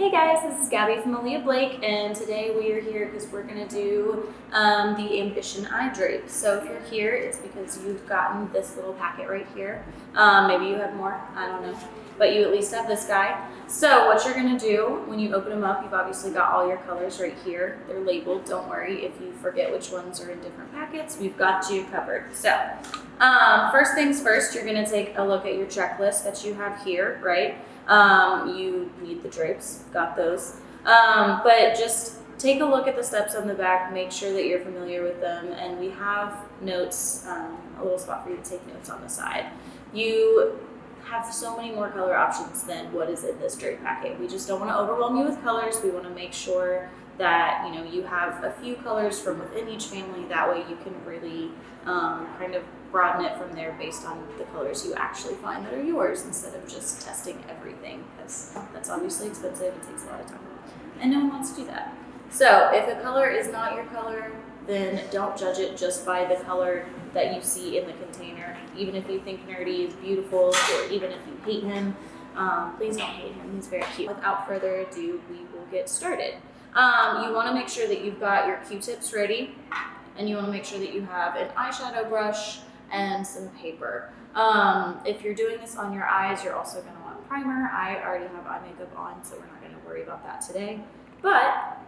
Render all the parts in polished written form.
Hey guys, this is Gabby from Aaliyah Blake, and today we are here because we're going to do the Ambition eye drape. So if you're here, it's because you've gotten this little packet right here. Maybe you have more, I don't know, but you at least have this guy. So what you're going to do when you open them up, you've obviously got all your colors right here. They're labeled, don't worry if you forget which ones are in different packets, we've got you covered. So first things first, you're going to take a look at your checklist that you have here, right? You need the drapes, got those. But just take a look at the steps on the back, make sure that you're familiar with them, and we have notes, a little spot for you to take notes on the side. You have so many more color options than what is in this drape packet. We just don't want to overwhelm you with colors. We want to make sure that you have a few colors from within each family. That way you can really kind of broaden it from there based on the colors you actually find that are yours, instead of just testing everything, because that's obviously expensive. It takes a lot of time, and no one wants to do that. So if a color is not your color, then don't judge it just by the color that you see in the container. Even if you think Nerdy is beautiful, or even if you hate him, please don't hate him. He's very cute. Without further ado, we will get started. You want to make sure that you've got your Q-tips ready, and you want to make sure that you have an eyeshadow brush and some paper. If you're doing this on your eyes, you're also going to want primer. I already have eye makeup on, so we're not going to worry about that today. But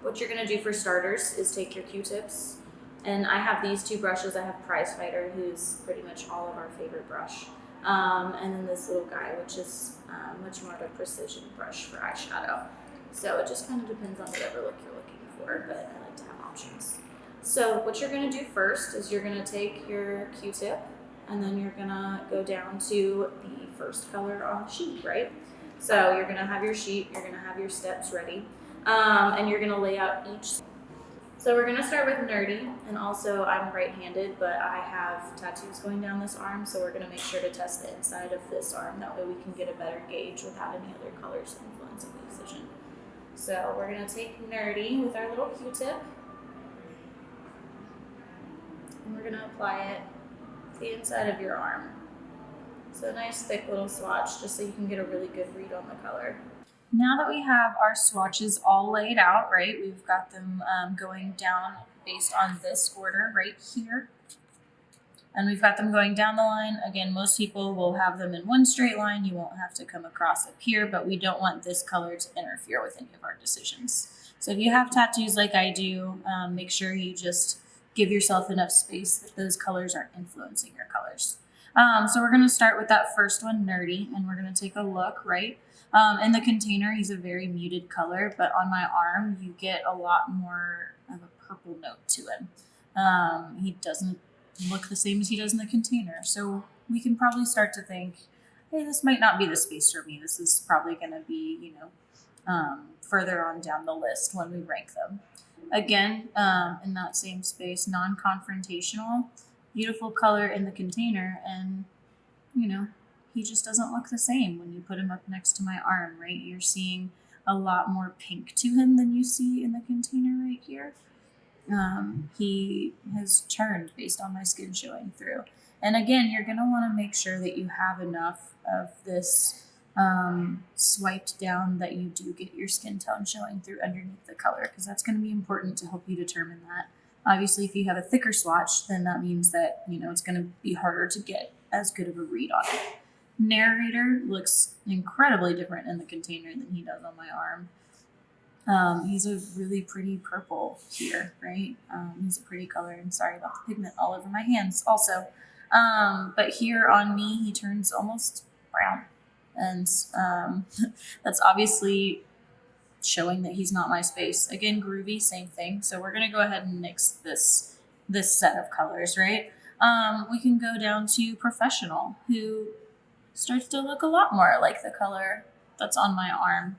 what you're going to do for starters is take your Q-tips, and I have these two brushes. I have Prize Fighter, who's pretty much all of our favorite brush, and then this little guy, which is much more of a precision brush for eyeshadow. So it just kind of depends on whatever look you're looking for, but I like to have options. So what you're going to do first is you're going to take your Q-tip, and then you're going to go down to the first color on the sheet, right? So you're going to have your sheet, you're going to have your steps ready, and you're going to lay out each. So we're going to start with Nerdy, and also I'm right-handed, but I have tattoos going down this arm, so we're going to make sure to test the inside of this arm. That way we can get a better gauge without any other colors influencing the decision. So we're going to take Nerdy with our little Q-tip, and we're going to apply it to the inside of your arm. So a nice thick little swatch, just so you can get a really good read on the color. Now that we have our swatches all laid out, right, we've got them going down based on this order right here. And we've got them going down the line. Again, most people will have them in one straight line. You won't have to come across up here, but we don't want this color to interfere with any of our decisions. So if you have tattoos like I do, make sure you just give yourself enough space that those colors aren't influencing your colors. So we're going to start with that first one, Nerdy, and we're going to take a look, right? In the container, he's a very muted color, but on my arm, you get a lot more of a purple note to him. He doesn't look the same as he does in the container. So we can probably start to think, hey, this might not be the space for me. This is probably going to be, further on down the list when we rank them. Again, in that same space, non-confrontational, beautiful color in the container, and, he just doesn't look the same when you put him up next to my arm, right? You're seeing a lot more pink to him than you see in the container right here. He has turned based on my skin showing through. And again, you're going to want to make sure that you have enough of this swiped down that you do get your skin tone showing through underneath the color, because that's going to be important to help you determine that. Obviously, if you have a thicker swatch, then that means that, it's going to be harder to get as good of a read on it. Narrator looks incredibly different in the container than he does on my arm. He's a really pretty purple here, right? He's a pretty color, and sorry about the pigment all over my hands also. But here on me, he turns almost brown. And that's obviously showing that he's not my space. Again, groovy, same thing. So we're going to go ahead and mix this set of colors, right? We can go down to Professional, who starts to look a lot more like the color that's on my arm.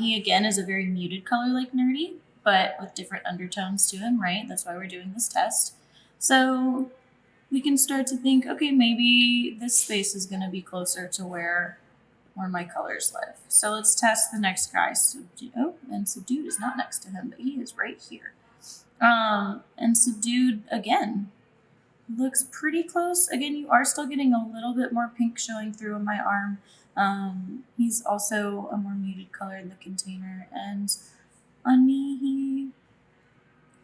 He again is a very muted color like Nerdy, but with different undertones to him, right? That's why we're doing this test. So we can start to think, okay, maybe this space is going to be closer to where my colors live. So let's test the next guy. And Subdued is not next to him, but he is right here. And Subdued, again, looks pretty close. Again, you are still getting a little bit more pink showing through on my arm, He's also a more muted color in the container, and on me,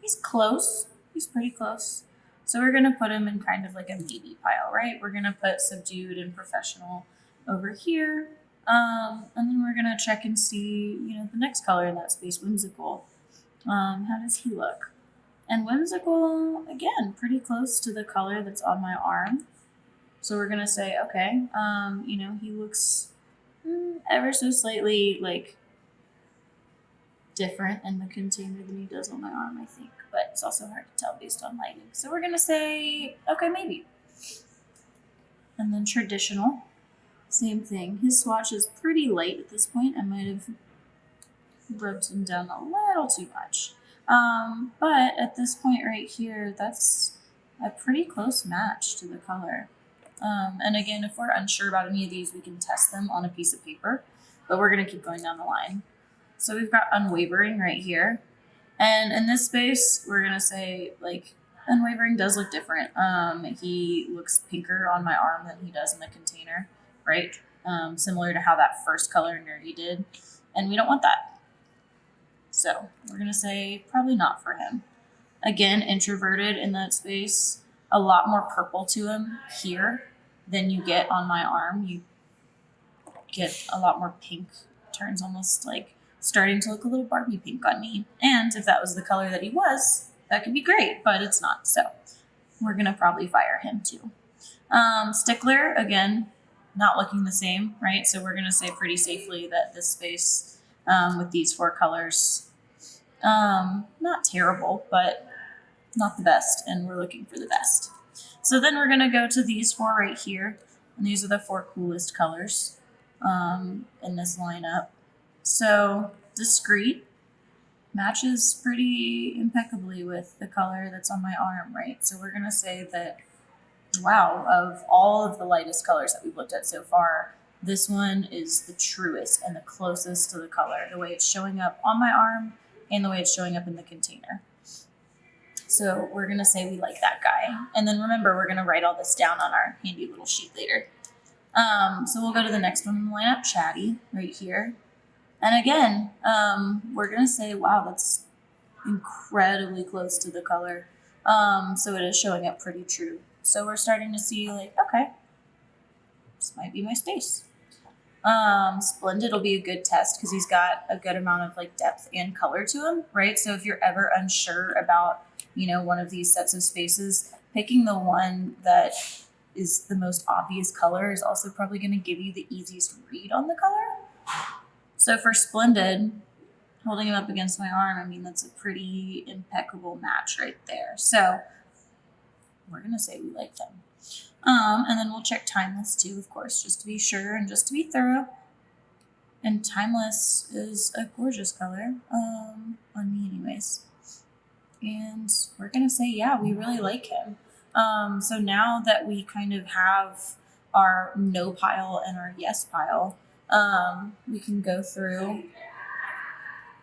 he's close. He's pretty close. So we're gonna put him in kind of like a maybe pile, right? We're gonna put subdued and professional over here. And then we're gonna check and see, the next color in that space, whimsical. How does he look? And whimsical, again, pretty close to the color that's on my arm. So we're gonna say, okay, he looks ever so slightly like different in the container than he does on my arm, I think. But it's also hard to tell based on lighting. So we're gonna say, okay, maybe. And then traditional, same thing. His swatch is pretty light at this point. I might have rubbed him down a little too much. But at this point right here, that's a pretty close match to the color. And again, if we're unsure about any of these, we can test them on a piece of paper, but we're gonna keep going down the line. So we've got unwavering right here. And in this space, we're gonna say like unwavering does look different. He looks pinker on my arm than he does in the container, right? Similar to how that first color Nerdy did. And we don't want that. So we're gonna say probably not for him. Again, introverted in that space, a lot more purple to him here than you get on my arm. You get a lot more pink, turns almost like starting to look a little Barbie pink on me. And if that was the color that he was, that could be great, but it's not. So we're gonna probably fire him too. Stickler, again, not looking the same, right? So we're gonna say pretty safely that this space with these 4 colors, not terrible, but not the best, and we're looking for the best. So then we're gonna go to these 4 right here, and these are the 4 coolest colors in this lineup. So discreet matches pretty impeccably with the color that's on my arm, right? So we're gonna say that, wow, of all of the lightest colors that we've looked at so far, this one is the truest and the closest to the color, the way it's showing up on my arm and the way it's showing up in the container. So we're gonna say we like that guy. And then remember, we're gonna write all this down on our handy little sheet later. So we'll go to the next one in the lineup, Chatty, right here. And again, we're gonna say, wow, that's incredibly close to the color. So it is showing up pretty true. So we're starting to see like, okay, this might be my space. Splendid will be a good test because he's got a good amount of like depth and color to him, right? So if you're ever unsure about, one of these sets of spaces, picking the one that is the most obvious color is also probably going to give you the easiest read on the color. So for Splendid, holding him up against my arm, I mean, that's a pretty impeccable match right there. So we're going to say we like them. And then we'll check Timeless too, of course, just to be sure and just to be thorough. And Timeless is a gorgeous color, on me anyways. And we're going to say, yeah, we really like him. So now that we kind of have our no pile and our yes pile, we can go through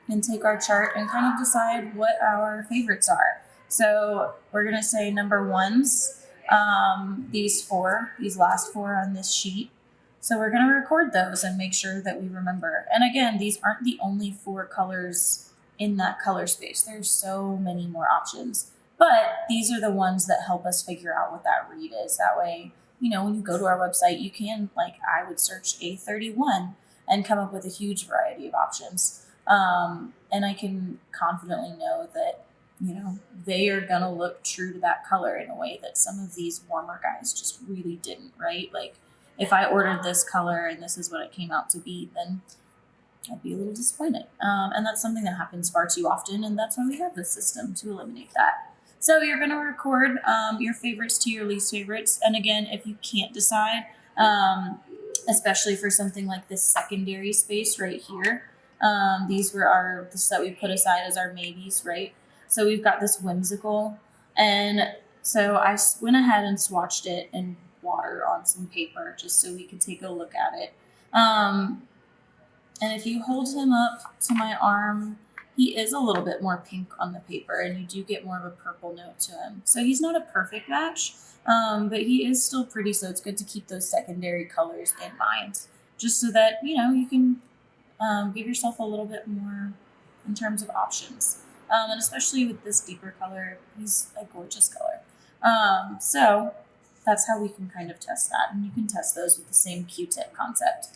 and take our chart and kind of decide what our favorites are. So we're going to say number 1s, these last 4 on this sheet. So we're going to record those and make sure that we remember. And again, these aren't the only 4 colors in that color space. There's so many more options, but these are the ones that help us figure out what that read is. That way, when you go to our website, you can, like I would search A31 and come up with a huge variety of options. And I can confidently know that, they are going to look true to that color in a way that some of these warmer guys just really didn't, right? Like if I ordered this color and this is what it came out to be, then I'd be a little disappointed. And that's something that happens far too often. And that's why we have this system to eliminate that. So you're going to record your favorites to your least favorites. And again, if you can't decide, especially for something like this secondary space right here, these were this that we put aside as our maybes, right? So we've got this whimsical. And so I went ahead and swatched it in water on some paper just so we could take a look at it. And if you hold him up to my arm, he is a little bit more pink on the paper and you do get more of a purple note to him. So he's not a perfect match, but he is still pretty, so it's good to keep those secondary colors in mind just so that, you know, you can give yourself a little bit more in terms of options. And especially with this deeper color, he's a gorgeous color. So that's how we can kind of test that. And you can test those with the same Q-tip concept.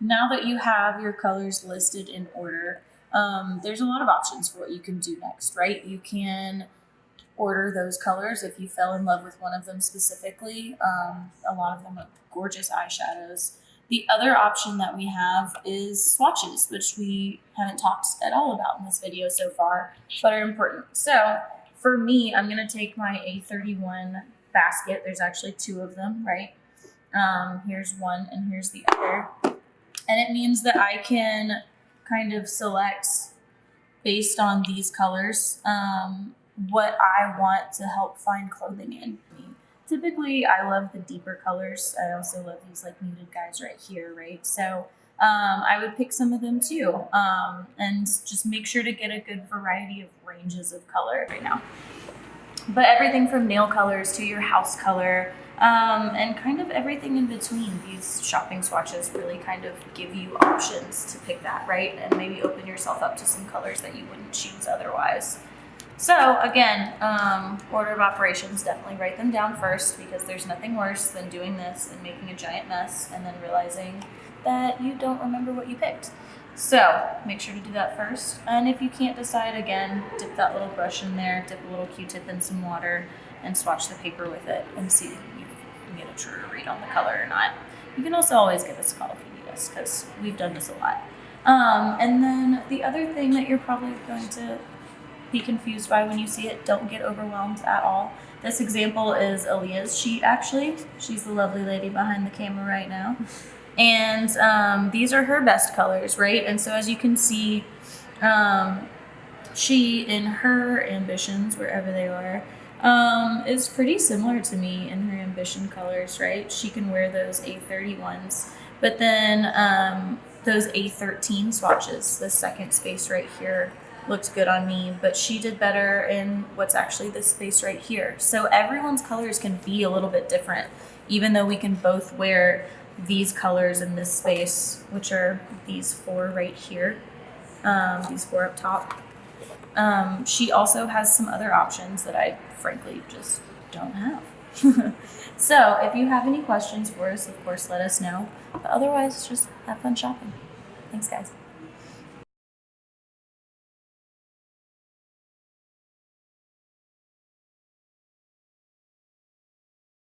Now that you have your colors listed in order, there's a lot of options for what you can do next, right? You can order those colors if you fell in love with one of them specifically. A lot of them are gorgeous eyeshadows. The other option that we have is swatches, which we haven't talked at all about in this video so far, but are important. So for me, I'm gonna take my A31 basket. There's actually two of them, right? Here's one and here's the other. And it means that I can kind of select based on these colors what I want to help find clothing in. Typically, I love the deeper colors. I also love these like muted guys right here, right? So I would pick some of them too, and just make sure to get a good variety of ranges of color right now. But everything from nail colors to your house color, and kind of everything in between. These shopping swatches really kind of give you options to pick that, right? And maybe open yourself up to some colors that you wouldn't choose otherwise. So again, order of operations, definitely write them down first, because there's nothing worse than doing this and making a giant mess and then realizing that you don't remember what you picked. So make sure to do that first. And if you can't decide, again, dip that little brush in there, dip a little Q-tip in some water and swatch the paper with it and see if you can get a truer read on the color or not. You can also always give us a call if you need us, because we've done this a lot. And then the other thing that you're probably going to be confused by when you see it, don't get overwhelmed at all. This example is Aaliyah's sheet, actually. She's the lovely lady behind the camera right now. And these are her best colors, right? And so as you can see, she, in her ambitions, wherever they are, is pretty similar to me in her ambition colors, right? She can wear those A31s, but then those A13 swatches, the second space right here, looked good on me, but she did better in what's actually this space right here. So everyone's colors can be a little bit different, even though we can both wear these colors in this space, which are these four right here, these four up top. She also has some other options that I frankly just don't have. So if you have any questions for us, of course, let us know. But otherwise, just have fun shopping. Thanks, guys.